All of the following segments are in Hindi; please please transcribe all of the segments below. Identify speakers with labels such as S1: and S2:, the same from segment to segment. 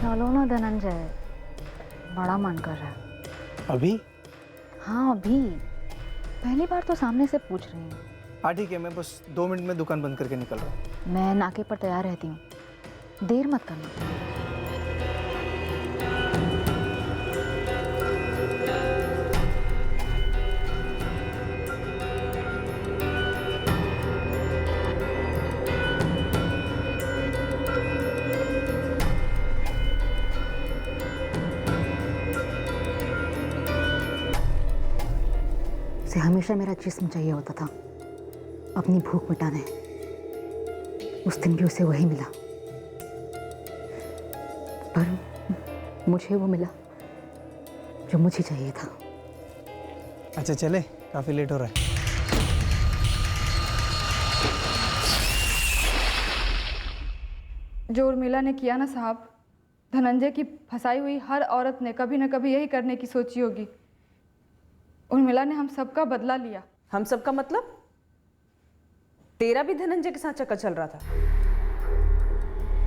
S1: चलो ना धनंजय, बड़ा मन कर रहा है।
S2: अभी?
S1: हाँ अभी, पहली बार तो सामने से पूछ रही हूँ।
S2: हाँ ठीक है, मैं बस 2 मिनट में दुकान बंद करके निकल रहा हूँ।
S1: मैं नाके पर तैयार रहती हूँ, देर मत करना। उसे हमेशा मेरा जिस्म चाहिए होता था अपनी भूख मिटाने। उस दिन भी उसे वही मिला, पर मुझे वो मिला जो मुझे चाहिए था।
S2: अच्छा चले, काफ़ी लेट हो रहा है।
S3: जो उर्मिला ने किया ना साहब, धनंजय की फंसाई हुई हर औरत ने कभी न कभी यही करने की सोची होगी। उर्मिला ने हम सबका बदला लिया।
S4: हम सबका मतलब? तेरा भी धनंजय के साथ चक्कर चल रहा था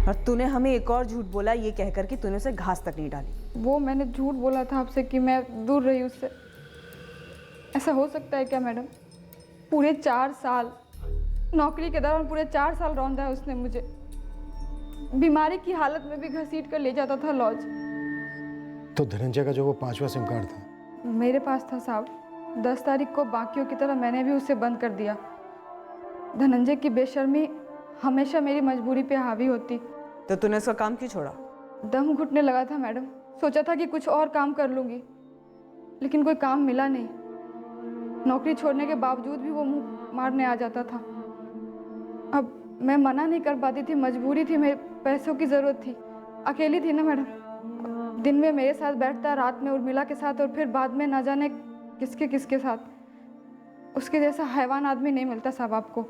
S4: और तूने हमें एक और झूठ बोला ये कहकर कि तूने उसे घास तक नहीं डाली।
S3: वो मैंने झूठ बोला था आपसे कि मैं दूर रही उससे। ऐसा हो सकता है क्या मैडम? पूरे 4 साल नौकरी के दौरान पूरे 4 साल रौंदा है उसने मुझे। बीमारी की हालत में भी घसीट कर ले जाता था लॉज।
S5: तो धनंजय का जो वो 5वां सिम कार्ड था
S3: मेरे पास था साहब। 10 तारीख को बाकियों की तरह मैंने भी उसे बंद कर दिया। धनंजय की बेशर्मी हमेशा मेरी मजबूरी पे हावी होती।
S4: तो तूने उसका काम क्यों छोड़ा?
S3: दम घुटने लगा था मैडम। सोचा था कि कुछ और काम कर लूँगी, लेकिन कोई काम मिला नहीं। नौकरी छोड़ने के बावजूद भी वो मुंह मारने आ जाता था। अब मैं मना नहीं कर पाती थी, मजबूरी थी, मेरे पैसों की ज़रूरत थी। अकेली थी ना मैडम। दिन में मेरे साथ बैठता, रात में उर्मिला के साथ, और फिर बाद में ना जाने किसके किसके साथ। उसके जैसा हैवान आदमी नहीं मिलता साहब आपको।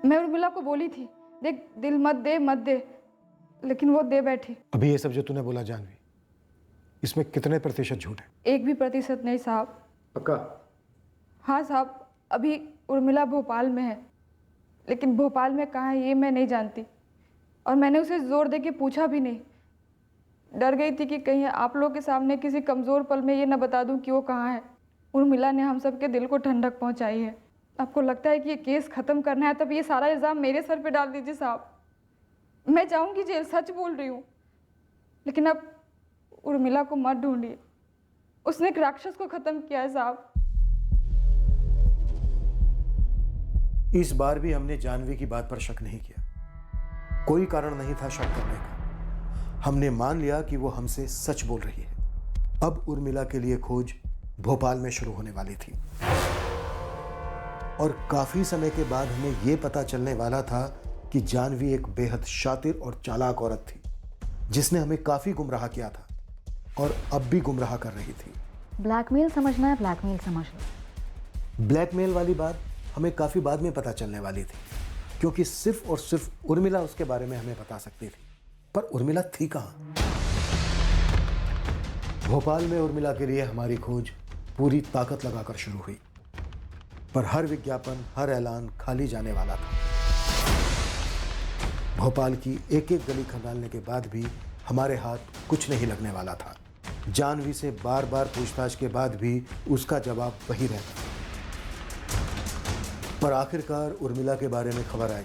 S3: मैं उर्मिला को बोली थी, देख दिल मत दे, लेकिन वो दे बैठी।
S5: अभी ये सब जो तूने बोला जानवी, इसमें कितने प्रतिशत झूठ है?
S3: 1 भी प्रतिशत नहीं साहब।
S5: पक्का?
S3: हाँ साहब, अभी उर्मिला भोपाल में है, लेकिन भोपाल में कहाँ है ये मैं नहीं जानती, और मैंने उसे जोर दे के पूछा भी नहीं। डर गई थी कि कहीं आप लोगों के सामने किसी कमज़ोर पल में ये न बता दूं कि वो कहाँ है। उर्मिला ने हम सब के दिल को ठंडक पहुंचाई है। आपको लगता है कि ये केस ख़त्म करना है, तब ये सारा इल्ज़ाम मेरे सर पे डाल दीजिए साहब। मैं जाऊंगी जेल, सच बोल रही हूँ, लेकिन अब उर्मिला को मत ढूंढिए। उसने एक राक्षस को ख़त्म किया है साहब।
S5: इस बार भी हमने जानवी की बात पर शक नहीं किया। कोई कारण नहीं था शक करने का। हमने मान लिया कि वो हमसे सच बोल रही है। अब उर्मिला के लिए खोज भोपाल में शुरू होने वाली थी, और काफी समय के बाद हमें यह पता चलने वाला था कि जानवी एक बेहद शातिर और चालाक औरत थी, जिसने हमें काफी गुमराह किया था और अब भी गुमराह कर रही थी।
S1: ब्लैकमेल समझना है, ब्लैकमेल समझ लो।
S5: ब्लैकमेल वाली बात हमें काफी बाद में पता चलने वाली थी, क्योंकि सिर्फ और सिर्फ उर्मिला उसके बारे में हमें बता सकती थी। पर उर्मिला थी कहां? भोपाल में उर्मिला के लिए हमारी खोज पूरी ताकत लगाकर शुरू हुई, पर हर विज्ञापन, हर ऐलान खाली जाने वाला था। भोपाल की एक एक गली खंगालने के बाद भी हमारे हाथ कुछ नहीं लगने वाला था। जानवी से बार बार पूछताछ के बाद भी उसका जवाब वही रहता। पर आखिरकार उर्मिला के बारे में खबर आई,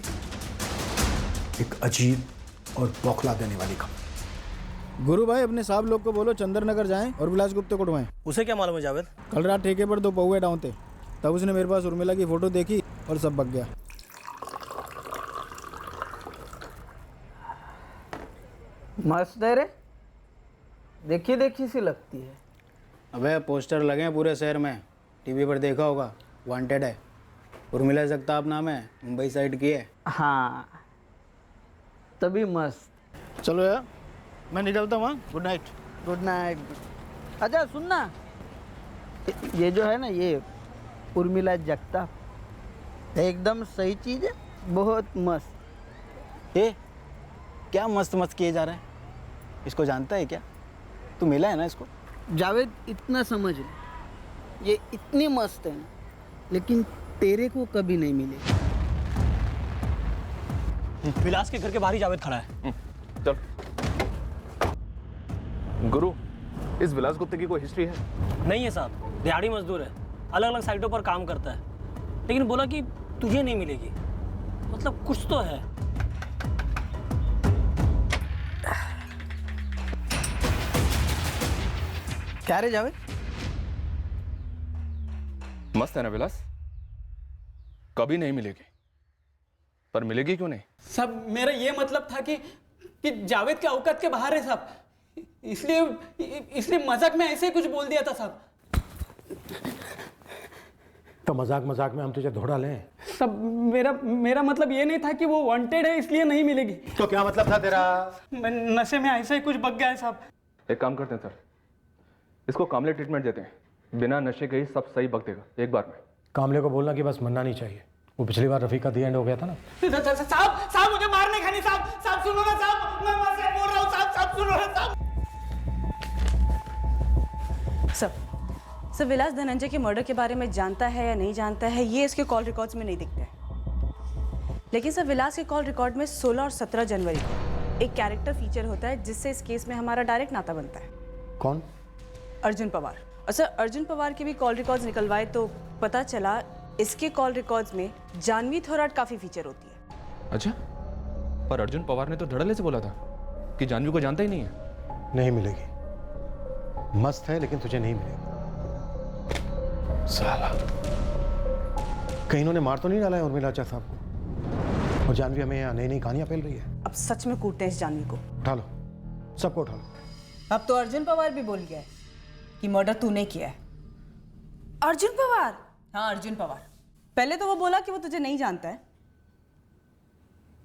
S5: एक अजीब और बौखला देने वाली खबर।
S6: गुरु भाई, अपने साहब लोग को बोलो चंद्र नगर जाएं और विलास गुप्ते को ढूंढवाएं।
S2: उसे क्या मालूम है जावेद?
S6: कल रात ठेके पर 2 पौवे डाउन थे, तब उसने मेरे पास उर्मिला की फोटो देखी और सब बक गया।
S7: मस्त है रे, देखी सी लगती है।
S6: अबे पोस्टर लगे हैं पूरे शहर में, टीवी पर देखा होगा, वांटेड है। उर्मिला जगताप नाम है, मुंबई साइड की है।
S7: हाँ तभी मस्त।
S6: चलो यार, मैं निकलता हूँ। Good night.
S7: Good night. अच्छा सुनना, ये जो है ना, ये उर्मिला जगताप एकदम सही चीज़ है, बहुत मस्त।
S6: ए, क्या मस्त मस्त किए जा रहे हैं? इसको जानता है क्या? तू मिला है ना इसको?
S7: जावेद इतना समझ ले, ये इतनी मस्त है ना, लेकिन तेरे को कभी नहीं मिले।
S2: विलास के घर के बाहर ही जावेद खड़ा है।
S8: चल। गुरु, इस विलास गुप्ते की कोई हिस्ट्री है?
S9: नहीं है साहब, दिहाड़ी मजदूर है, अलग अलग साइटों पर काम करता है, लेकिन बोला कि तुझे नहीं मिलेगी। मतलब कुछ तो है।
S7: क्या रे जावेद?
S8: मस्त है ना विलास? कभी नहीं मिलेगी, पर मिलेगी क्यों नहीं?
S2: सब मेरा ये मतलब था कि जावेद के औकात के बाहर है साहब, इसलिए मजाक में ऐसे ही कुछ बोल दिया था साहब।
S5: तो मजाक मजाक में हम तुझे धोड़ा लें?
S2: सब मेरा मतलब ये नहीं था कि वो वांटेड है इसलिए नहीं मिलेगी।
S5: तो क्या मतलब था तेरा?
S2: मैं नशे में ऐसे ही कुछ बक गया है साहब।
S8: एक काम करते हैं सर, इसको कामले ट्रीटमेंट देते हैं, बिना नशे के ही सब सही बक देगा एक बार में।
S5: कामले को बोलना कि बस मरना नहीं चाहिए, वो पिछली बार रफीक का दी एंड हो गया था ना।
S2: साहब मुझे मारने का नहीं साहब सुनो ना साहब, मैं वहां से बोल रहा हूँ साहब सुनो ना साहब।
S4: सब विलास धनंजय के मर्डर के बारे में जानता है या नहीं जानता है, ये इसके कॉल रिकॉर्ड्स में नहीं दिखता है। लेकिन सर, विलास के कॉल रिकॉर्ड में 16 और 17 जनवरी को एक कैरेक्टर फीचर होता है जिससे इस केस में हमारा डायरेक्ट नाता बनता है।
S5: कौन?
S4: अर्जुन पवार। और सर, अर्जुन पवार के भी कॉल रिकॉर्ड्स निकलवाए तो पता चला इसके कॉल रिकॉर्ड्स में जानवी थोराट काफी फीचर होती है।
S8: अच्छा, पर अर्जुन पवार ने तो धड़ल्ले से बोला था कि जानवी को जानता ही नहीं है।
S5: नहीं मिलेगी, मस्त है लेकिन तुझे नहीं मिलेगी। साला, कहीं इन्होंने मार तो नहीं डाला है उर्मिला चा साहब को? और जानवी हमें यहाँ नई नई कहानियां फैल रही है।
S4: अब सच में कूटते हैं इस जानवी को।
S5: उठा लो, सबको उठा लो।
S4: अब तो अर्जुन पवार भी बोल गया है कि मर्डर तूने किया है। अर्जुन पवार? हाँ, अर्जुन पवार। पहले तो वो बोला कि वो तुझे नहीं जानता है,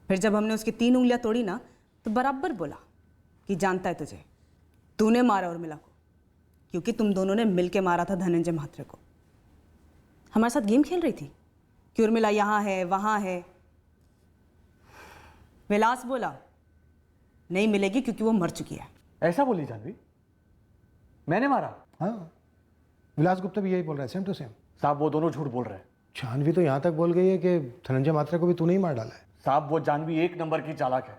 S4: फिर जब हमने उसकी 3 उंगलियां तोड़ी ना तो बराबर बोला कि जानता है तुझे, तूने मारा उर्मिला को, क्योंकि तुम दोनों ने मिलके मारा था धनंजय महात्रे को। हमारे साथ गेम खेल रही थी कि उर्मिला यहाँ है वहाँ है। विलास बोला नहीं मिलेगी क्योंकि वो मर चुकी है।
S5: ऐसा बोली जानवी? मैंने मारा? हाँ, विलास गुप्ता भी यही बोल रहा है, सेम टू सेम।
S10: साहब वो दोनों झूठ बोल रहे हैं।
S5: जानवी तो यहाँ तक बोल गई है कि धनंजय मात्रा को भी तूने ही मार डाला है।
S10: साहब वो जानवी एक नंबर की चालाक है,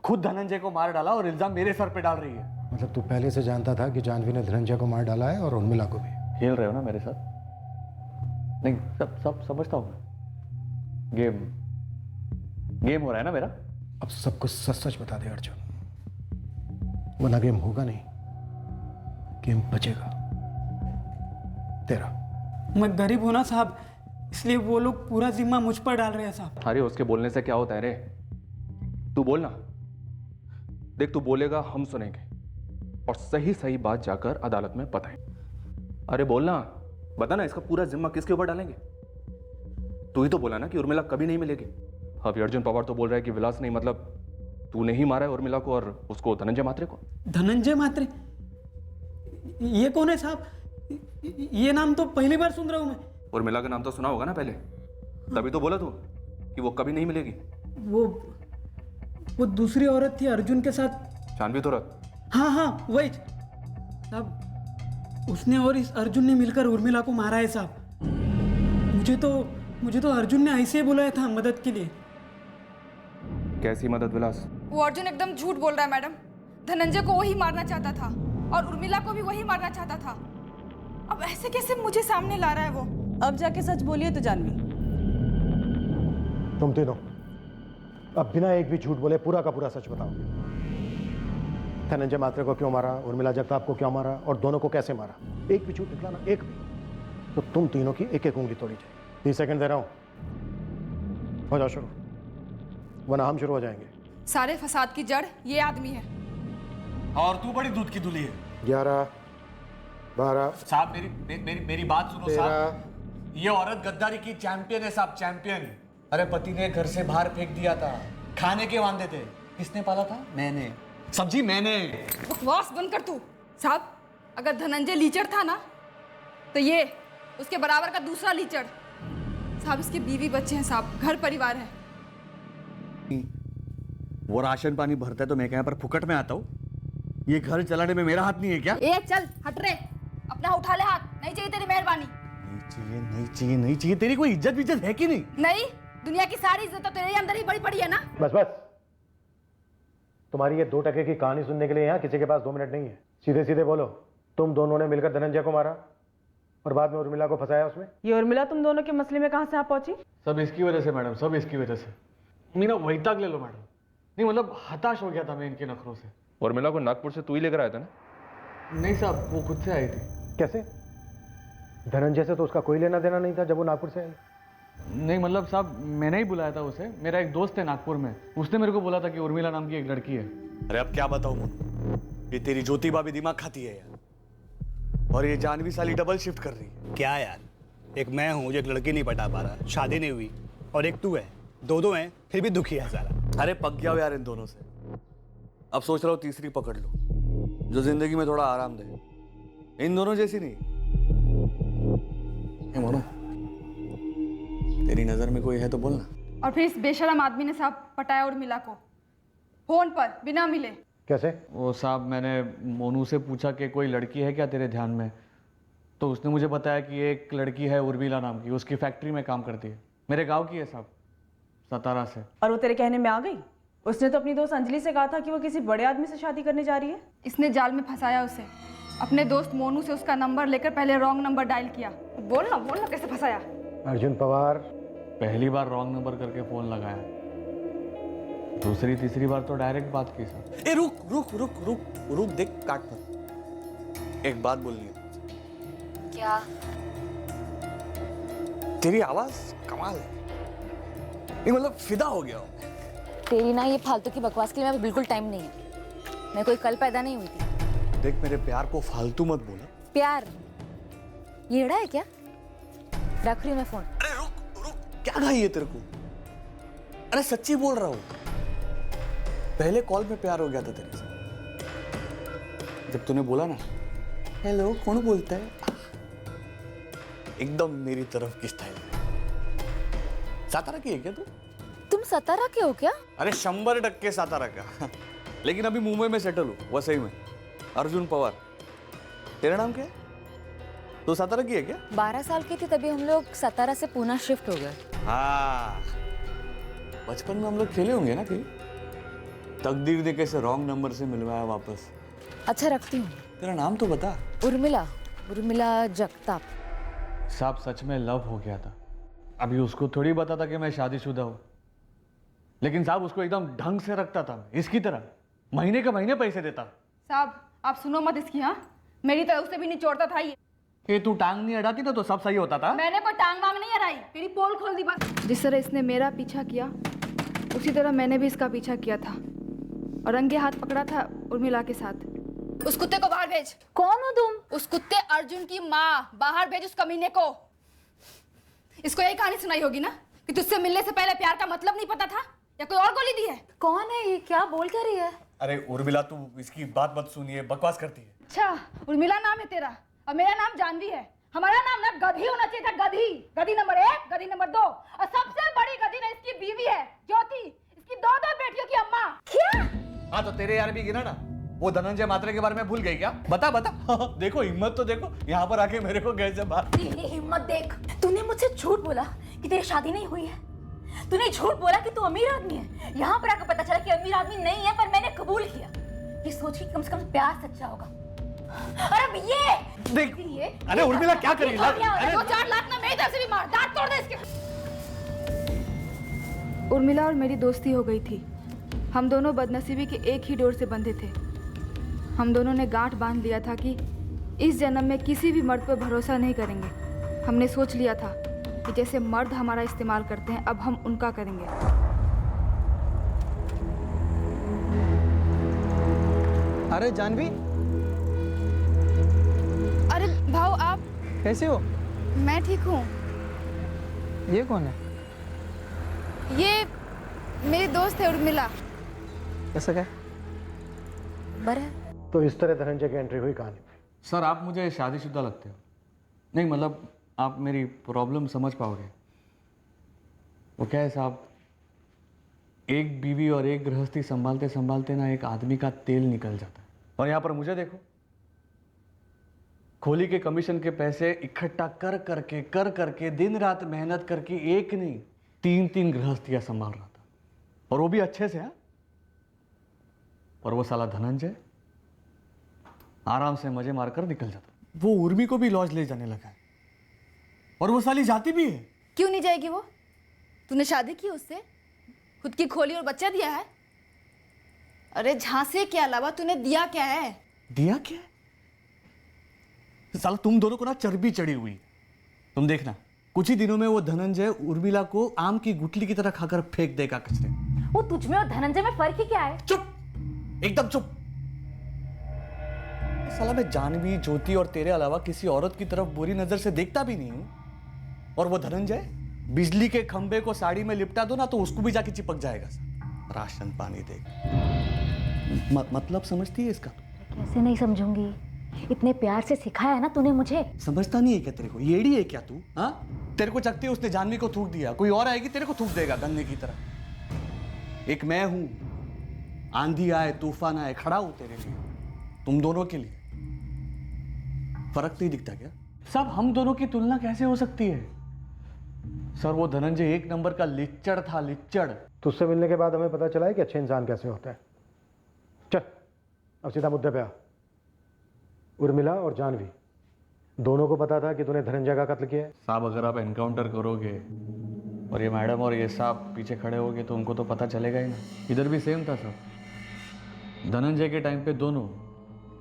S10: खुद धनंजय को मार डाला और इल्जाम मेरे सर पे डाल रही है।
S5: मतलब तू पहले से जानता था कि जानवी ने धनंजय को मार डाला है और उर्मिला को भी?
S10: खेल रहे हो ना मेरे साथ? नहीं, सब समझता हूँ मैं। गेम हो रहा है ना मेरा।
S5: अब सब कुछ सच सच बता दे अर्जुन, वरना गेम होगा नहीं, गेम बचेगा तेरा।
S2: मैं गरीब हूं ना साहब, इसलिए वो लोग पूरा जिम्मा मुझ पर डाल रहे हैं साहब।
S8: अरे उसके बोलने से क्या होता है रे, तू बोलना। देख, तू बोलेगा हम सुनेंगे और सही सही बात जाकर अदालत में बताएं। अरे बोलना, बता ना, इसका पूरा जिम्मा किसके ऊपर डालेंगे? तू ही तो बोला ना कि उर्मिला कभी नहीं मिलेगी। अभी अर्जुन पवार तो बोल रहा है कि विलास नहीं, मतलब तूने ही मारा है उर्मिला को और उसको धनंजय मात्रे को।
S2: धनंजय मात्रे? ये कौन है साहब? ये नाम तो पहली बार सुन रहा हूं मैं।
S8: उर्मिला का नाम तो सुना होगा ना पहले, तभी तो बोला तू कि वो कभी नहीं मिलेगी।
S2: वो दूसरी औरत थी अर्जुन के साथ,
S8: जानवी थोराट।
S2: हाँ वही साहब, उसने और इस अर्जुन ने मिलकर उर्मिला को मारा है साहब। मुझे तो अर्जुन ने ऐसे ही बुलाया था मदद के लिए।
S8: कैसी मदद विलास?
S3: वो अर्जुन एकदम झूठ बोल रहा है मैडम। धनंजय को वही मारना चाहता था और उर्मिला को भी वही मारना चाहता था। अब ऐसे कैसे मुझे सामने ला रहा है वो?
S4: अब जाके सच बोलिए तो जानवी।
S5: तुम तीनों अब बिना एक भी झूठ बोले पूरा का पूरा सच बताओगे। धनंजय मात्रे को क्यों मारा, उर्मिला जगताप को क्यों मारा और दोनों को कैसे मारा? एक भी झूठ निकला ना, एक भी, तो तुम तीनों की एक एक उंगली तोड़ी जाए। 30 सेकंड दे रहा हूं, हो जाओ शुरू, वरना हम शुरू हो जाएंगे।
S3: सारे फसाद की जड़ ये आदमी है।
S10: और तू बड़ी दूध की दुली है।
S5: 11, 12।
S10: साहब मेरी बात सुनो
S5: 13।
S10: साहब, ये औरत गद्दारी की चैंपियन है साहब, चैंपियन। अरे पति ने घर से बाहर फेंक दिया था, खाने के वांदे थे, किसने पाला था? मैंने। सब्जी मैंने।
S3: बकवास बंद कर तू साहब। अगर धनंजय लीचड़ था ना तो ये उसके बराबर का दूसरा लीचड़ साहब। इसके बीवी बच्चे हैं साहब, घर परिवार है।
S10: वो राशन पानी भरता है तो मैं यहाँ पर फुकट में आता हूँ? ये घर चलाने में मेरा हाथ नहीं है क्या?
S3: ए चल हट रे, अपना उठा ले हाथ। नहीं चाहिए तेरी मेहरबानी।
S10: नहीं चाहिए। तेरी कोई इज्जत है कि नहीं?
S3: नहीं, दुनिया की सारी इज्जत तो तेरे अंदर ही बड़ी पड़ी है ना।
S5: बस तुम्हारी ये 2 टके की कहानी सुनने के लिए यहाँ किसी के पास 2 मिनट नहीं है। सीधे सीधे बोलो, तुम दोनों ने मिलकर धनंजय को मारा और बाद में उर्मिला को फंसाया उसमें?
S4: ये उर्मिला तुम दोनों के मसले में कहाँ से आ पहुंची?
S10: सब इसकी वजह से मैडम, सब इसकी वजह से। मीना वहीताक ले लो मैडम। नहीं मतलब हताश हो गया था मैं इनके नखरों से।
S8: उर्मिला को नागपुर से तू ही लेकर आया था ना?
S10: नहीं साहब, वो खुद से आई थी।
S5: कैसे? धनंजय से तो उसका कोई लेना देना नहीं था जब वो नागपुर से आई।
S10: नहीं मतलब साहब, मैंने ही बुलाया था उसे। मेरा एक दोस्त है नागपुर में, उसने मेरे को बोला था कि उर्मिला नाम की एक लड़की है।
S11: अरे अब क्या बताऊं मोनू, ये तेरी ज्योति भाभी दिमाग खाती है यार, और ये जानवी साली डबल शिफ्ट कर रही है।
S12: क्या यार, एक मैं हूँ जो एक लड़की नहीं पटा पा रहा, शादी नहीं हुई, और एक तू है, दो हैं फिर भी दुखी है साला।
S11: अरे पक गया हो यार इन दोनों से। अब सोच रहा हूँ तीसरी पकड़ लो, जो जिंदगी में थोड़ा आराम दे। इन दोनों जैसी नहीं। मोनू, तेरी नजर में कोई है तो बोलना।
S3: और फिर इस बेशरम आदमी ने साहब पटाया उर्मिला को फोन पर बिना मिले।
S5: कैसे?
S10: वो साहब, मैंने मोनू से पूछा कि कोई लड़की है क्या तेरे ध्यान में, तो उसने मुझे बताया कि एक लड़की है उर्मिला नाम की, उसकी फैक्ट्री में काम करती है, मेरे गांव की है साहब, सतारा से।
S4: और वो तेरे कहने में आ गई? उसने तो अपनी दोस्त अंजलि से कहा था कि वो किसी बड़े आदमी से शादी करने जा रही है।
S3: इसने जाल में फंसाया उसे। अपने दोस्त मोनू से उसका नंबर लेकर पहले रॉन्ग नंबर डायल किया। बोलना कैसे फंसाया?
S5: अर्जुन पवार।
S10: पहली बार रॉन्ग नंबर करके फोन लगाया, दूसरी तीसरी बार तो डायरेक्ट बात की सर।
S11: ए रुक रुक रुक रुक रुक, देख काट मत, एक बात बोलनी है।
S1: क्या?
S11: तेरी आवाज कमाल है, ये मतलब फिदा हो गया हूं।
S1: तेरी ना ये फालतू की बकवास के लिए मैं बिल्कुल टाइम नहीं है। मैं कोई कल पैदा नहीं हुई थी।
S11: देख मेरे प्यार को फालतू मत बोला।
S1: प्यार येड़ा है क्या? रख रही हूँ मैं फोन।
S11: अरे रुक रुक, क्या घाई है तेरे को? अरे सच्ची बोल रहा हूँ, पहले कॉल में प्यार हो गया था तेरे से। जब तूने बोला ना हेलो कौन बोलता है, एकदम मेरी तरफ की स्टाइल है। सातारा की है क्या तू?
S1: तुम सतारा के हो क्या?
S11: अरे 100% सातारा का लेकिन अभी मुंबई में सेटल हूँ। वसई में। अर्जुन पवार। तेरा नाम क्या है? तो सातारा की है क्या?
S1: 12 साल की थी तभी हम लोग सतारा से पूना शिफ्ट हो गए।
S11: हाँ, बचपन में हम लोग खेले होंगे ना कहीं। तकदीर ने कैसे रॉन्ग नंबर से मिलवाया वापस।
S1: अच्छा रखती हूँ।
S11: तेरा नाम तो बता।
S1: उर्मिला जगताप।
S10: साहब सच में लव हो गया था। अभी उसको थोड़ी पता था कि मैं शादीशुदा हूँ, लेकिन साहब उसको एकदम ढंग से रखता था, इसकी तरह महीने के महीने पैसे देता।
S3: साहब आप सुनो मत इसकी। हाँ, मेरी तरह उसे भी निचोड़ता था ये।
S10: तू टांग नहीं अड़ाती ना तो सब सही होता था।
S3: मैंने कोई टांग वांग नहीं अड़ाई, तेरी पोल खोल दी बस। जिस तरह इसने मेरा पीछा किया उसी तरह मैंने भी इसका पीछा किया था और रंगे हाथ पकड़ा था उर्मिला के साथ। उस कुत्ते को बाहर भेज।
S1: कौन हो तुम?
S3: उस कुत्ते अर्जुन की माँ, बाहर भेज उस कमीने को। इसको यही कहानी सुनाई होगी ना कि तुझसे मिलने से पहले प्यार का मतलब नहीं पता था, या कोई और गोली दी है?
S1: कौन है ये? क्या बोल क्या रही है?
S11: अरे उर्मिला तू इसकी बात मत सुनिए, बकवास करती है।
S3: अच्छा, उर्मिला नाम है तेरा और मेरा नाम जानवी है। हमारा नाम ना गधी होना चाहिए था, गधी। गधी नंबर 1, गधी नंबर 2 और सबसे बड़ी गधी ना इसकी बीवी है ज्योति, इसकी 2 बेटियों की अम्मा। क्या?
S11: हाँ तो तेरे यार भी गिना ना, वो धनंजय मात्रे के बारे में भूल गई क्या? बता बता। देखो हिम्मत तो देखो, यहाँ पर आके मेरे को कैसे बात।
S1: तेरी हिम्मत देख। तूने मुझसे झूठ बोला कि तेरी शादी नहीं हुई है। तूने झूठ बोला कि तू अमीर आदमी है। यहाँ पर आकर पता चला कि अमीर आदमी नहीं है, पर मैंने कबूल किया। ये सोच कि कम से कम प्यार सच्चा होगा। और अब ये
S11: देख, अरे उर्मिला क्या करी?
S3: 2-4 लाख ना मेरी तरफ से भी मार, दांत तोड़ दे इसके। उर्मिला और मेरी दोस्ती हो गई थी। हम दोनों बदनसीबी के एक ही डोर से बंधे थे। हम दोनों ने गांठ बांध लिया था कि इस जन्म में किसी भी मर्द पर भरोसा नहीं करेंगे। हमने सोच लिया था कि जैसे मर्द हमारा इस्तेमाल करते हैं अब हम उनका करेंगे।
S7: अरे जानवी,
S3: अरे भाऊ आप
S7: कैसे हो?
S3: मैं ठीक हूँ।
S7: ये कौन है?
S3: ये मेरी दोस्त है उर्मिला।
S7: कैसा क्या?
S1: बरा
S5: तो इस तरह धनंजय की एंट्री हुई कहानी में।
S10: सर आप मुझे शादीशुदा लगते हो। नहीं मतलब आप मेरी प्रॉब्लम समझ पाओगे। वो क्या है साहब, एक बीवी और एक गृहस्थी संभालते संभालते ना एक आदमी का तेल निकल जाता है। और यहाँ पर मुझे देखो, खोली के कमीशन के पैसे इकट्ठा कर करके दिन रात मेहनत करके एक नहीं 3 गृहस्थियां संभाल रहा था, और वो भी अच्छे से। हाँ, और वो साला धनंजय आराम से मजे मारकर निकल जाता। वो उर्मी को भी लॉज ले जाने लगा है और वो साली जाती भी है।
S3: क्यों नहीं जाएगी वो? तूने शादी की उससे, खुद की खोली और बच्चा दिया है। अरे झांसे के अलावा तूने दिया क्या है?
S10: दिया क्या है? साला तुम दोनों को ना चर्बी चढ़ी हुई। तुम देखना कुछ ही दिनों में वो धनंजय उर्मिला को आम की गुठली की तरह खाकर फेंक देगा कचरे।
S1: वो तुझ में और धनंजय में फर्क ही क्या है?
S10: चुप, एकदम चुप। साला मैं जानवी, ज्योति और तेरे अलावा किसी औरत की तरफ बुरी नजर से देखता भी नहीं हूं। और वो धनंजय बिजली के खंबे को साड़ी में लिपटा दो ना तो उसको भी जाके चिपक जाएगा। राशन पानी दे। मतलब समझती है इसका?
S1: कैसे नहीं समझूंगी, इतने प्यार से सिखाया है ना तूने मुझे।
S10: समझता नहीं है क्या तेरे को? येड़ी है क्या तू? हाँ, तेरे को चकती है उसने जानवी को थूक दिया, कोई और आएगी तेरे को थूक देगा गन्ने की तरह। एक मैं हूं, आंधी आए तूफान आए खड़ा हूं तेरे लिए, तुम दोनों के लिए। फर्क नहीं दिखता क्या? सब हम दोनों की तुलना कैसे हो सकती है? सर वो धनंजय एक नंबर का लिच्चड़ था, लिच्चड़।
S5: तुझसे मिलने के बाद हमें पता चला है कि अच्छे इंसान कैसे होता है। चल अब सीधा मुद्दे पे आ। उर्मिला और जानवी दोनों को पता था कि तूने धनंजय का कत्ल किया है?
S10: साहब अगर आप एनकाउंटर करोगे और ये मैडम और ये साहब पीछे खड़े होगे तो उनको तो पता चलेगा ही ना। इधर भी सेम था सब। धनंजय के टाइम पे दोनों,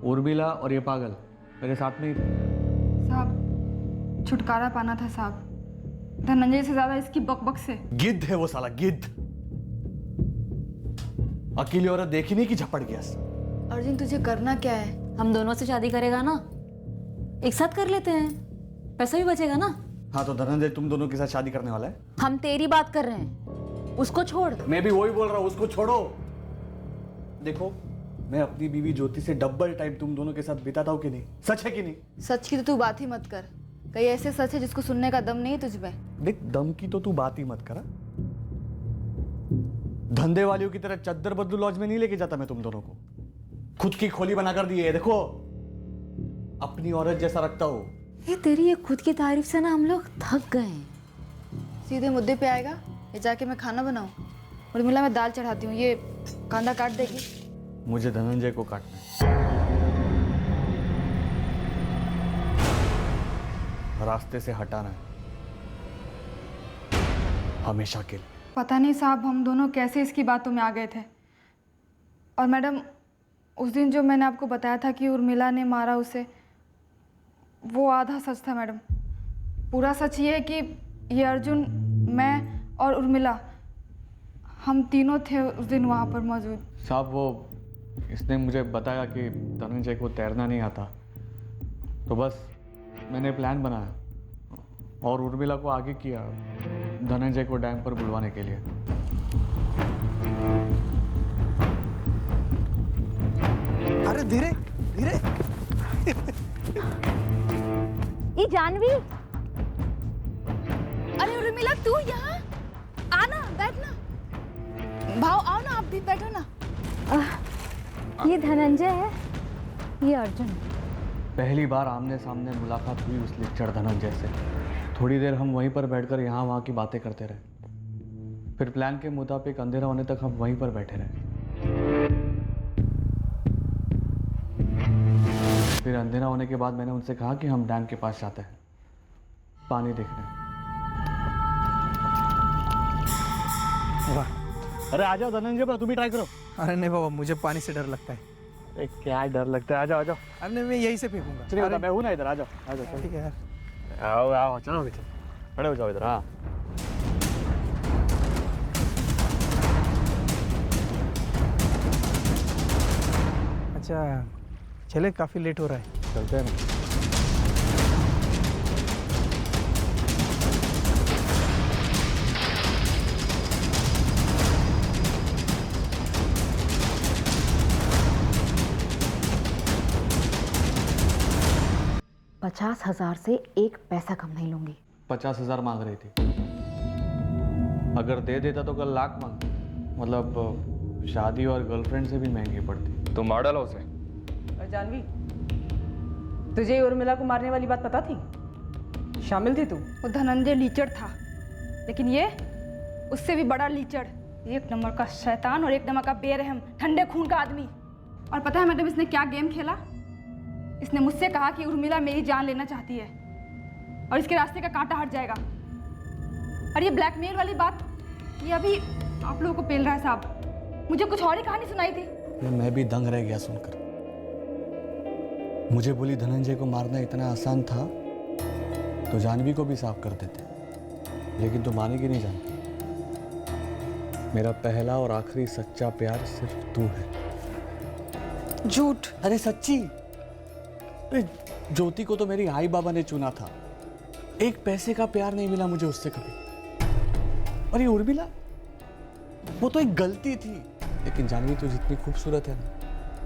S10: उर्मिला और ये पागल, मेरे साथ में ही थे।
S3: साहब छुटकारा पाना था साहब, धनंजय से ज्यादा इसकी बकबक से।
S10: गिद्ध है वो साला, गिद्ध। अकेली औरत देखी नहीं कि झपट गया।
S3: अर्जुन तुझे करना क्या है?
S1: हम दोनों से शादी करेगा ना, एक साथ कर लेते हैं, पैसा भी बचेगा ना।
S10: हाँ तो धनंजय तुम दोनों के साथ शादी करने वाला है?
S1: हम तेरी बात कर रहे हैं, उसको छोड़।
S10: मैं भी वही बोल रहा हूँ, उसको छोड़ो। देखो मैं अपनी बीवी ज्योति से डबल टाइम तुम दोनों के साथ बिताता हूँ कि नहीं? सच है कि नहीं?
S3: सच की तो तू बात ही मत कर, कई ऐसे सच है जिसको सुनने का दम नहीं तुझ में।
S10: देख दम की तो तू बात ही मत करा। धंधे वालियों की तरह चद्दर बदलू लॉज में नहीं लेके जाता मैं तुम दोनों को। खुद की खोली बनाकर दी है, देखो अपनी औरत जैसा रखता हो।
S1: ये तेरी ये खुद की तारीफ से ना हम लोग थक गए हैं।
S3: सीधे मुद्दे पे आएगा ये जाके मैं खाना बनाऊं? उर्मिला मैं दाल चढ़ाती हूँ, ये कांदा काट देगी?
S10: मुझे धनंजय को काटना है, रास्ते से हटाना है हमेशा के लिए।
S3: पता नहीं साहब हम दोनों कैसे इसकी बातों में आ गए थे। और मैडम उस दिन जो मैंने आपको बताया था कि उर्मिला ने मारा उसे, वो आधा सच था मैडम। पूरा सच ये है कि ये अर्जुन, मैं और उर्मिला, हम तीनों थे उस दिन वहाँ पर मौजूद।
S10: साहब वो इसने मुझे बताया कि धनंजय को तैरना नहीं आता, तो बस मैंने प्लान बनाया और उर्मिला को आगे किया धनंजय को डैम पर बुलवाने के लिए।
S5: अरे धीरे धीरे।
S1: ये जानवी,
S3: अरे उर्मिला तू यहाँ आना, बैठना। भाव आओ ना, आप भी बैठो ना।
S1: ये धनंजय है, ये अर्जुन।
S10: पहली बार आमने सामने मुलाकात हुई उस लिच्चड़ धनंजय से। थोड़ी देर हम वहीं पर बैठकर यहाँ वहाँ की बातें करते रहे। फिर प्लान के मुताबिक अंधेरा होने तक हम वहीं पर बैठे रहे। फिर अंधेरा होने के बाद मैंने उनसे कहा कि हम डैम के पास जाते हैं पानी देखने।
S12: अरे आ जाओ धनंजय, पर तुम ही ट्राई करो।
S13: अरे नहीं बाबा, मुझे पानी से डर लगता है।
S12: अरे क्या डर लगता है, आ जाओ आ जाओ।
S13: अरे नहीं, मैं यहीं से फेंकूंगा।
S12: चलिए मैं हूँ ना इधर, आ जाओ आ जाओ।
S13: ठीक है यार।
S12: आओ आओ, चलो पीछे खड़े हो जाओ इधर। हाँ
S13: अच्छा चले, काफ़ी लेट हो रहा है,
S12: चलते हैं ना।
S1: पचास 50,000 से एक पैसा कम नहीं लूंगी।
S10: 50,000 मांग रही थी, अगर दे देता तो कल लाख मांग, मतलब शादी और गर्लफ्रेंड से भी महंगी पड़ती।
S8: तो मार डाला उसे।
S4: और जानवी, तुझे उर्मिला को मारने वाली बात पता थी? शामिल थी तू?
S3: वो धनंजय लीचड़ था, लेकिन ये उससे भी बड़ा लीचड़, एक नंबर का शैतान और एक नंबर का बेरहम, ठंडे खून का आदमी। और पता है मैडम इसने क्या गेम खेला? इसने मुझसे कहा कि उर्मिला मेरी जान लेना चाहती है और इसके रास्ते का कांटा हट जाएगा। और ये ब्लैकमेल वाली बात ये अभी आप लोगों को पेल रहा है साहब। मुझे कुछ और ही कहानी सुनाई थी।
S10: मैं भी दंग रह गया सुनकर। मुझे बोली धनंजय को मारना इतना आसान था तो जानवी को भी साफ कर देते, लेकिन तो मानेगी नहीं जानती। मेरा पहला और आखिरी सच्चा प्यार सिर्फ तू है।
S3: झूठ।
S10: अरे सच्ची। अरे ज्योति को तो मेरी आई बाबा ने चुना था, एक पैसे का प्यार नहीं मिला मुझे उससे कभी। और ये उर्मिला, वो तो एक गलती थी, लेकिन जानवी तो जितनी खूबसूरत है ना,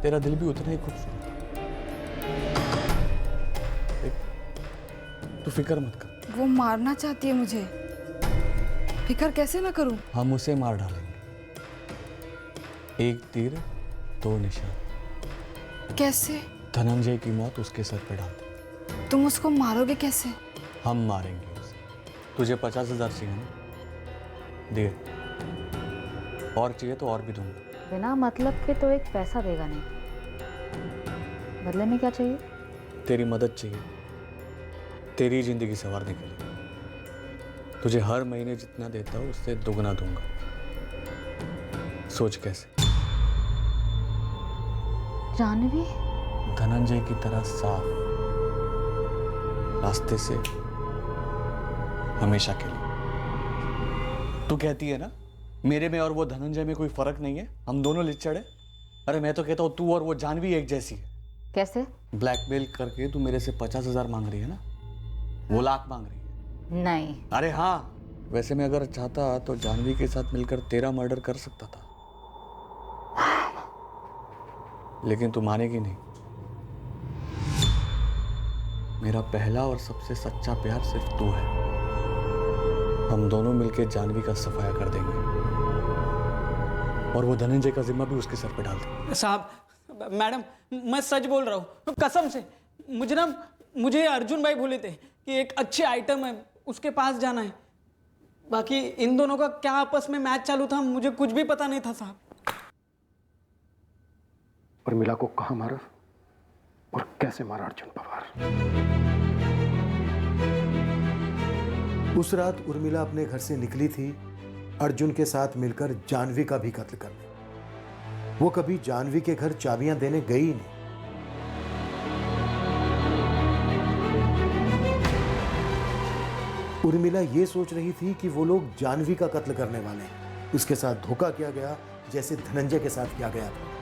S10: तेरा दिल भी उतना ही खूबसूरत है। तू फिक्र मत कर।
S3: वो मारना चाहती है मुझे, फिक्र कैसे ना करूं?
S10: हम उसे मार डालेंगे, एक तीर दो निशान।
S3: कैसे?
S10: धनंजय की मौत उसके सर पे डाल दे।
S3: तुम उसको मारोगे कैसे?
S10: हम मारेंगे उसे। तुझे 50,000 चाहिए ना? दे, और चाहिए तो और भी दूंगा।
S1: बिना मतलब के तो एक पैसा देगा नहीं, बदले में क्या चाहिए?
S10: तेरी मदद चाहिए, तेरी जिंदगी संवारने के लिए। तुझे हर महीने जितना देता हूं उससे दुगना दूंगा। सोच कैसे?
S1: जानवी?
S10: धनंजय की तरह साफ रास्ते से, हमेशा के लिए। तू कहती है ना मेरे में और वो धनंजय में कोई फर्क नहीं है, हम दोनों लिच्चड़ हैं। अरे मैं तो कहता हूँ तू और वो जानवी एक जैसी है।
S1: कैसे?
S10: ब्लैकमेल करके तू मेरे से 50,000 मांग रही है ना, वो लाख मांग रही है।
S1: नहीं।
S10: अरे हाँ, वैसे मैं अगर चाहता तो जानवी के साथ मिलकर तेरा मर्डर कर सकता था, लेकिन तू मानेगी नहीं। मेरा पहला और सबसे सच्चा प्यार सिर्फ तू है। हम दोनों मिलकर जानवी का सफाया कर देंगे और वो धनंजय का जिम्मा भी उसके सर पे डाल देंगे।
S2: साहब, मैडम, मैं सच बोल रहा हूँ कसम से। मुझे अर्जुन भाई बोले थे कि एक अच्छे आइटम है, उसके पास जाना है। बाकी इन दोनों का क्या आपस में मैच चालू था मुझे कुछ भी पता नहीं था साहब।
S5: उर्मिला को कहाँ मारा और कैसे मारा अर्जुन पवार? उस रात उर्मिला अपने घर से निकली थी अर्जुन के साथ मिलकर जानवी का भी कत्ल करने। वो कभी जानवी के घर चाबियां देने गई नहीं। उर्मिला ये सोच रही थी कि वो लोग जानवी का कत्ल करने वाले हैं। उसके साथ धोखा किया गया जैसे धनंजय के साथ किया गया था।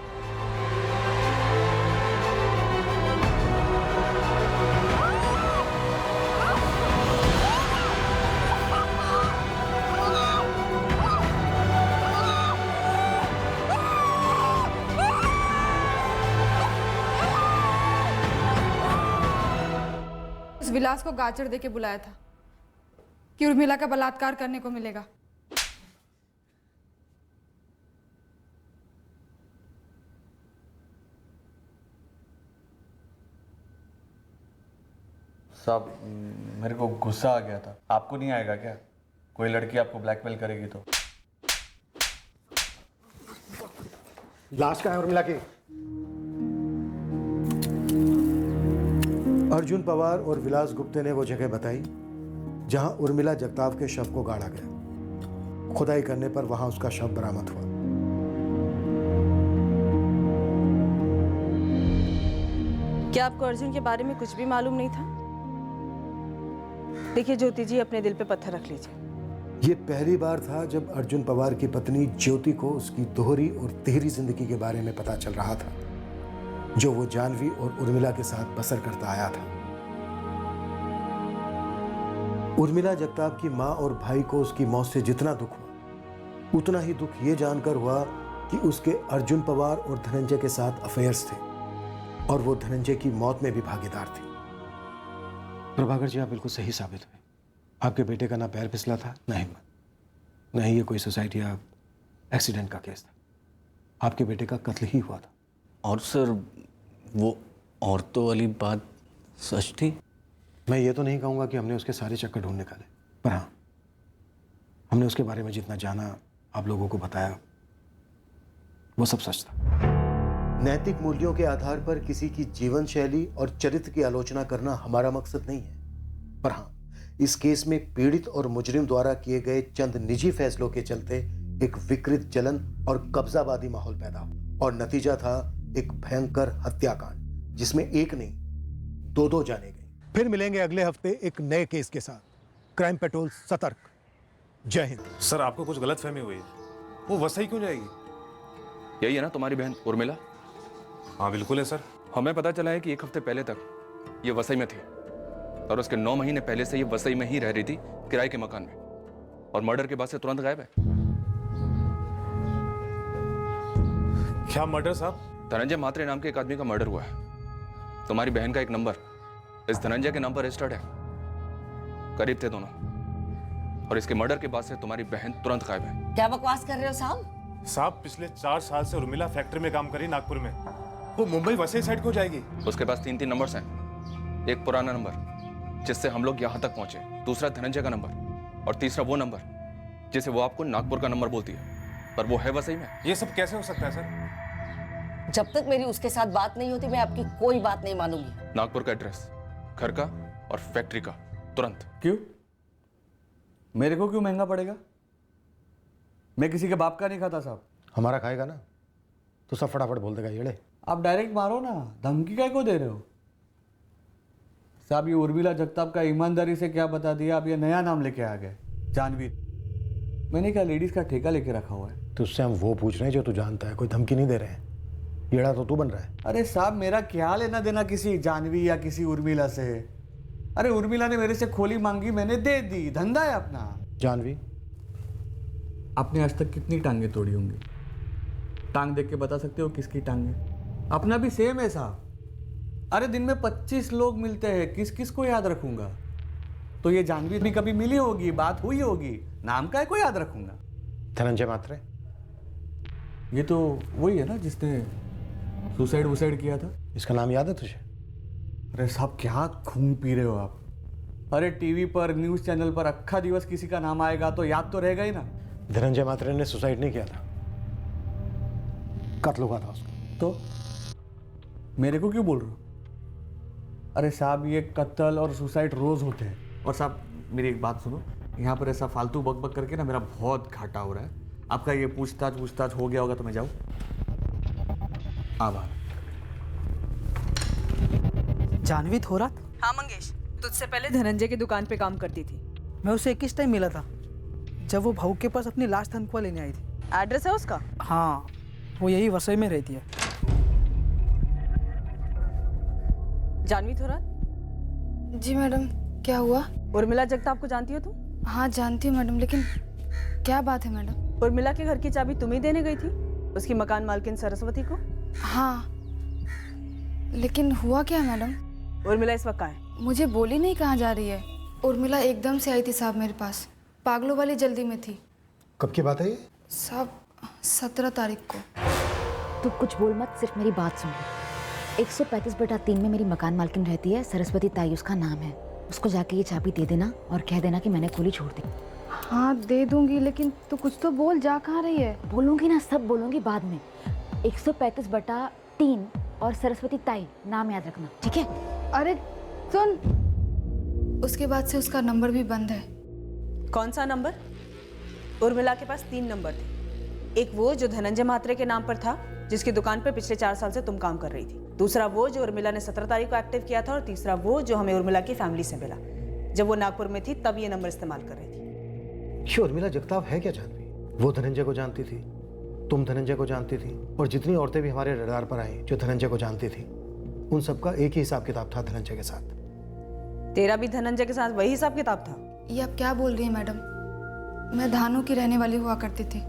S3: उस विलास को गाजर देके बुलाया था कि उर्मिला का बलात्कार करने को मिलेगा।
S10: साहब, मेरे को गुस्सा आ गया था। आपको नहीं आएगा क्या? कोई लड़की आपको ब्लैकमेल करेगी तो?
S5: लाश कहाँ है उर्मिला की? अर्जुन पवार और विलास गुप्ते ने वो जगह बताई जहां उर्मिला जगताप के शव को गाड़ा गया। खुदाई करने पर वहां उसका शव बरामद हुआ।
S4: क्या आपको अर्जुन के बारे में कुछ भी मालूम नहीं था? देखिए ज्योति जी, अपने दिल पे पत्थर रख लीजिए।
S5: ये पहली बार था जब अर्जुन पवार की पत्नी ज्योति को उसकी दोहरी और तिहरी जिंदगी के बारे में पता चल रहा था, जो वो जानवी और उर्मिला के साथ बसर करता आया था। उर्मिला जगताप की मां और भाई को उसकी मौत से जितना दुख हुआ, उतना ही दुख ये जानकर हुआ कि उसके अर्जुन पवार और धनंजय के साथ अफेयर्स थे और वो धनंजय की मौत में भी भागीदार थी। प्रभाकर जी, आप बिल्कुल सही साबित हुए। आपके बेटे का ना पैर फिसला था, ना हिम्मत, ना ही ये कोई सोसाइटी या एक्सीडेंट का केस था। आपके बेटे का कत्ल ही हुआ था।
S10: और सर, वो औरतों वाली बात सच थी?
S5: मैं ये तो नहीं कहूँगा कि हमने उसके सारे चक्कर ढूंढ निकाले, पर हाँ, हमने उसके बारे में जितना जाना, आप लोगों को बताया, वो सब सच था। नैतिक मूल्यों के आधार पर किसी की जीवन शैली और चरित्र की आलोचना करना हमारा मकसद नहीं है, पर हाँ, इस केस में पीड़ित और मुजरिम द्वारा किए गए चंद निजी फैसलों के चलते एक विकृत जलन और कब्जावादी माहौल पैदा हुआ और नतीजा था एक भयंकर हत्याकांड जिसमें एक नहीं दो जाने गए।
S14: फिर मिलेंगे अगले हफ्ते एक नए केस के साथ। क्राइम पेट्रोल सतर्क। जय हिंद।
S15: सर आपको कुछ गलतफहमी हुई है, वो वसई क्यों जाएगी?
S8: यही है ना तुम्हारी बहन उर्मिला?
S15: हाँ बिल्कुल है सर।
S8: हमें पता चला है कि एक हफ्ते पहले तक ये वसई में थी और उसके 9 महीने पहले से ये वसई में ही रह रही थी, किराए के मकान में, और मर्डर के बाद से तुरंत गायब है।
S15: क्या मर्डर साहब?
S8: धनंजय मात्रे नाम के एक आदमी का मर्डर हुआ है। तुम्हारी बहन का एक नंबर इस धनंजय के नाम पर रजिस्टर्ड है। करीब थे दोनों, और इसके मर्डर के बाद से तुम्हारी बहन तुरंत गायब है।
S16: क्या बकवास कर रहे हो साहब?
S15: साहब पिछले 4 साल से उर्मिला फैक्ट्री में काम करी नागपुर में, वो मुंबई वसई साइड को जाएगी।
S8: उसके पास 3 नंबर्स हैं। एक पुराना नंबर जिससे हम लोग यहाँ तक पहुंचे, दूसरा धनंजय का नंबर, और तीसरा वो नंबर जिसे वो आपको नागपुर का नंबर बोलती है, पर वो है वसई में।
S15: ये सब कैसे हो सकता है सर?
S16: जब तक मेरी उसके साथ बात नहीं होती मैं आपकी कोई बात नहीं मानूंगी।
S8: नागपुर का एड्रेस, घर का और फैक्ट्री का, तुरंत।
S6: क्यों? मेरे को क्यों महंगा पड़ेगा? मैं किसी के बाप का नहीं खाता साहब।
S5: हमारा खाएगा ना तो सब फटाफट बोल देगा येड़े।
S6: आप डायरेक्ट मारो ना, धमकी काय को दे रहे हो साहब? ये उर्मिला जगताप का ईमानदारी से क्या बता दिया, आप ये नया नाम लेके आ गए, जानवी। मैंने क्या लेडीज का ठेका लेके रखा हुआ है?
S5: तो उससे हम वो पूछ रहे हैं जो तू जानता है, कोई धमकी नहीं दे रहे हैं। येड़ा तो तू बन रहा है।
S6: अरे साहब मेरा क्या लेना देना किसी जानवी या किसी उर्मिला से? अरे उर्मिला ने मेरे से खोली मांगी, मैंने दे दी, धंधा है अपना।
S5: जानवी,
S6: आपने आज तक कितनी टांगे तोड़ी होंगी? टांग देख के बता सकते हो किसकी टांग है? अपना भी सेम है साहब। अरे दिन में 25 लोग मिलते हैं, किस किस को याद रखूंगा? तो ये जानवी भी कभी मिली होगी, बात हुई होगी, नाम का है को याद रखूंगा?
S5: धनंजय मात्रे,
S6: ये तो वही है ना जिसने सुसाइड किया था।
S5: इसका नाम याद है तुझे?
S6: अरे साहब क्या खून पी रहे हो आप? अरे टीवी पर, न्यूज चैनल पर अक्खा दिवस किसी का नाम आएगा तो याद तो रहेगा ही ना।
S5: धनंजय मात्रे ने सुसाइड नहीं किया था, कत्ल हुआ था उसका।
S6: तो मेरे को क्यों बोल रहे हो? अरे साहब ये कत्ल और सुसाइड रोज होते हैं। और साहब मेरी एक बात सुनो, यहाँ पर ऐसा फालतू बक करके ना मेरा बहुत घाटा हो रहा है। आपका ये पूछताछ हो गया होगा तो मैं जाऊँ? आभार।
S7: जानवी थोरात?
S4: हाँ मंगेश, तुझसे पहले धनंजय की दुकान पे काम करती थी।
S7: मैं उसे किस टाइम मिला था? जब वो भाऊ के पास अपनी लास्ट तनख्वाह लेने आई थी।
S4: एड्रेस है उसका?
S7: हाँ, वो यही वसई में रहती है।
S4: जानवी थोरात?
S3: जी मैडम, क्या हुआ?
S4: उर्मिला जगताप को जानती हो तुम?
S3: हाँ जानती हूँ मैडम, लेकिन क्या बात है मैडम?
S4: उर्मिला के घर की चाबी तुम ही देने गई थी उसकी मकान मालकिन सरस्वती को?
S3: हाँ, लेकिन हुआ क्या मैडम?
S4: उर्मिला इस वक्त कहाँ है?
S3: मुझे बोली नहीं कहाँ जा रही है। उर्मिला एकदम से आई थी साहब मेरे पास, पागलों वाली जल्दी में थी।
S5: कब की बात है ये?
S3: साहब 17 तारीख को।
S1: तू कुछ बोल मत, सिर्फ मेरी बात सुन ले। 135/3 में मेरी मकान मालकिन रहती है, सरस्वती ताई उसका नाम है। उसको जाके ये चाबी दे देना और कह देना कि मैंने खोली छोड़ दी।
S3: हाँ दे दूंगी, लेकिन तू कुछ तो बोल, जा कहाँ रही है?
S1: बोलूंगी ना, सब बोलूंगी बाद में। 135/3 और सरस्वती ताई, नाम याद रखना, ठीक है?
S3: अरे सुन, उसके बाद से उसका नंबर भी बंद है।
S4: कौन सा नंबर? उर्मिला के पास 3 नंबर थे। एक वो जो धनंजय मात्रे के नाम पर था, जिसकी दुकान पर पिछले 4 साल से तुम काम कर रही थी। दूसरा वो जो उर्मिला ने 17 तारीख को एक्टिव किया था, और तीसरा वो जो हमें उर्मिला की फैमिली से मिला जब वो नागपुर में थी, तब ये नंबर इस्तेमाल कर रही थी।
S5: ये उर्मिला जगताप है क्या जानवी? वो धनंजय को जानती थी, तुम धनंजय को जानती थी, और जितनी औरतें भी हमारे रडार पर आई जो धनंजय को जानती थी, उन सबका एक ही हिसाब किताब था धनंजय के साथ।
S4: तेरा भी धनंजय के साथ वही हिसाब किताब था?
S3: ये आप क्या बोल रही हैं मैडम? मैं धानु की रहने वाली हुआ करती थी।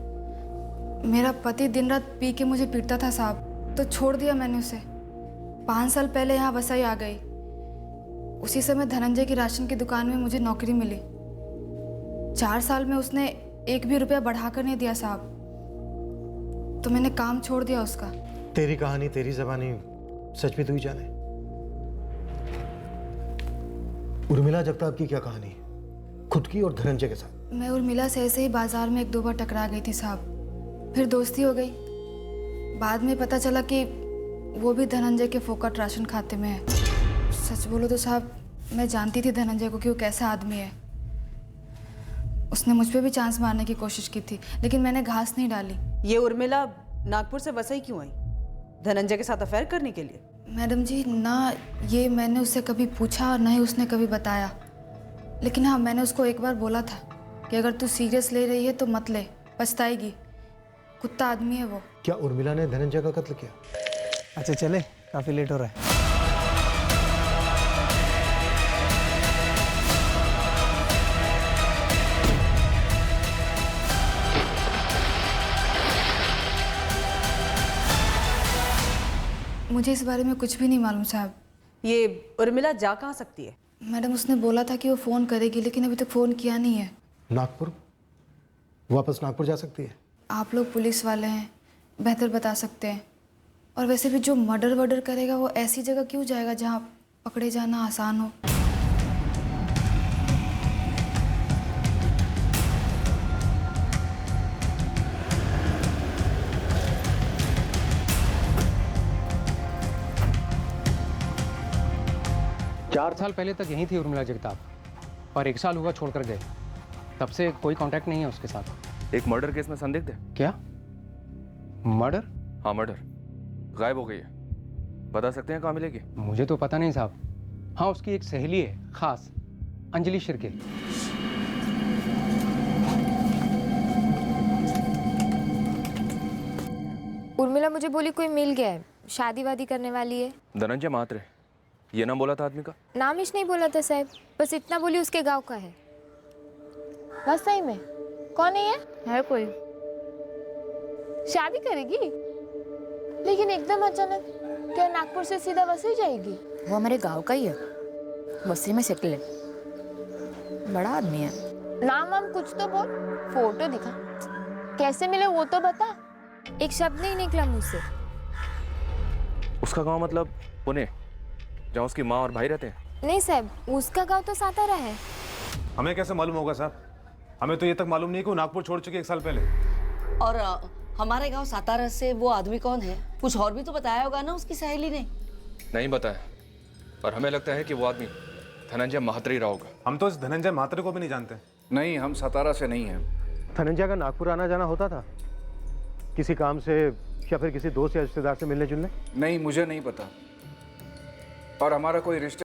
S3: मेरा पति दिन रात पी के मुझे पीटता था साहब, तो छोड़ दिया मैंने उसे। 5 साल पहले यहाँ वसई आ गई। उसी समय धनंजय की राशन की दुकान में मुझे नौकरी मिली। 4 साल में उसने 1 भी रुपया बढ़ाकर नहीं दिया साहब, तो मैंने काम छोड़ दिया उसका।
S5: तेरी कहानी, तेरी ज़बानी सच भी तू ही जाने। उर्मिला जगताप की क्या कहानी है, खुद की और धनंजय के साथ?
S3: मैं उर्मिला से ऐसे ही बाजार में 1-2 बार टकरा गई थी साहब, फिर दोस्ती हो गई। बाद में पता चला कि वो भी धनंजय के फोकट राशन खाते में है। सच बोलो तो साहब, मैं जानती थी धनंजय को कि वो कैसा आदमी है। उसने मुझ पे भी चांस मारने की कोशिश की थी, लेकिन मैंने घास नहीं डाली।
S4: ये उर्मिला नागपुर से वसई क्यों आई? धनंजय के साथ अफेयर करने के लिए?
S3: मैडम जी ना, ये मैंने उससे कभी पूछा और ना ही उसने कभी बताया। लेकिन हाँ, मैंने उसको एक बार बोला था कि अगर तू सीरियस ले रही है तो मत ले, पछताएगी। कुत्ता आदमी है वो।
S5: क्या उर्मिला ने धनंजय का कत्ल किया?
S13: अच्छा चले, काफ़ी लेट हो रहा है।
S3: मुझे इस बारे में कुछ भी नहीं मालूम साहब।
S4: ये उर्मिला जा कहाँ सकती है?
S3: मैडम, उसने बोला था कि वो फ़ोन करेगी, लेकिन अभी तक फ़ोन किया नहीं है।
S5: नागपुर? वापस नागपुर जा सकती है?
S3: आप लोग पुलिस वाले हैं, बेहतर बता सकते हैं। और वैसे भी जो मर्डर वर्डर करेगा वो ऐसी जगह क्यों जाएगा जहाँ पकड़े जाना आसान हो।
S17: चार साल पहले तक यहीं थी उर्मिला जगताप और 1 साल हुआ छोड़कर गए। तब से कोई कांटेक्ट नहीं है उसके साथ।
S8: एक मर्डर केस में संदिग्ध है।
S17: क्या? मर्डर?
S8: हाँ मर्डर, गायब हो गई है। बता सकते हैं कहाँ मिलेगी?
S17: मुझे तो पता नहीं साहब। हाँ, उसकी एक सहेली है खास, अंजलि शिर्के।
S18: उर्मिला मुझे बोली कोई मिल गया है, शादी वादी करने वाली है।
S8: धनंजय महात्रे, ये नाम बोला था आदमी का?
S18: नाम ही नहीं बोला था साहब, बस इतना बोली उसके गांव का है। बस सही में? कौन है ये? है कोई? शादी करेगी? लेकिन एकदम अचानक, क्या नागपुर से सीधा वसई जाएगी?
S1: वो हमारे गांव का ही है, वसई में सेटल है। बड़ा आदमी है।
S18: नाम वाम कुछ तो बोल, फोटो दिखा। कैसे मिले वो तो बता। एक शब्द नहीं निकला मुझसे।
S8: उसका गांव मतलब पुणे, जहाँ उसकी माँ और भाई रहते हैं?
S18: नहीं साहब, उसका गांव तो सातारा है।
S15: हमें कैसे मालूम होगा साहब? हमें तो ये तक मालूम नहीं कि वो नागपुर छोड़ चुकी 1 साल पहले।
S16: और हमारे गांव सातारा से वो आदमी कौन है? कुछ और भी तो बताया होगा ना उसकी सहेली ने?
S8: नहीं बताया, पर हमें लगता है कि वो आदमी धनंजय महात्रे रहा होगा।
S15: हम तो इस धनंजय महात्रे को भी नहीं जानते।
S11: नहीं, हम सातारा से नहीं हैं।
S5: धनंजय का नागपुर आना जाना होता था किसी काम से या फिर किसी दोस्त या रिश्तेदार से मिलने जुलने?
S11: नहीं, मुझे नहीं पता। और हमारा कोई रिश्ते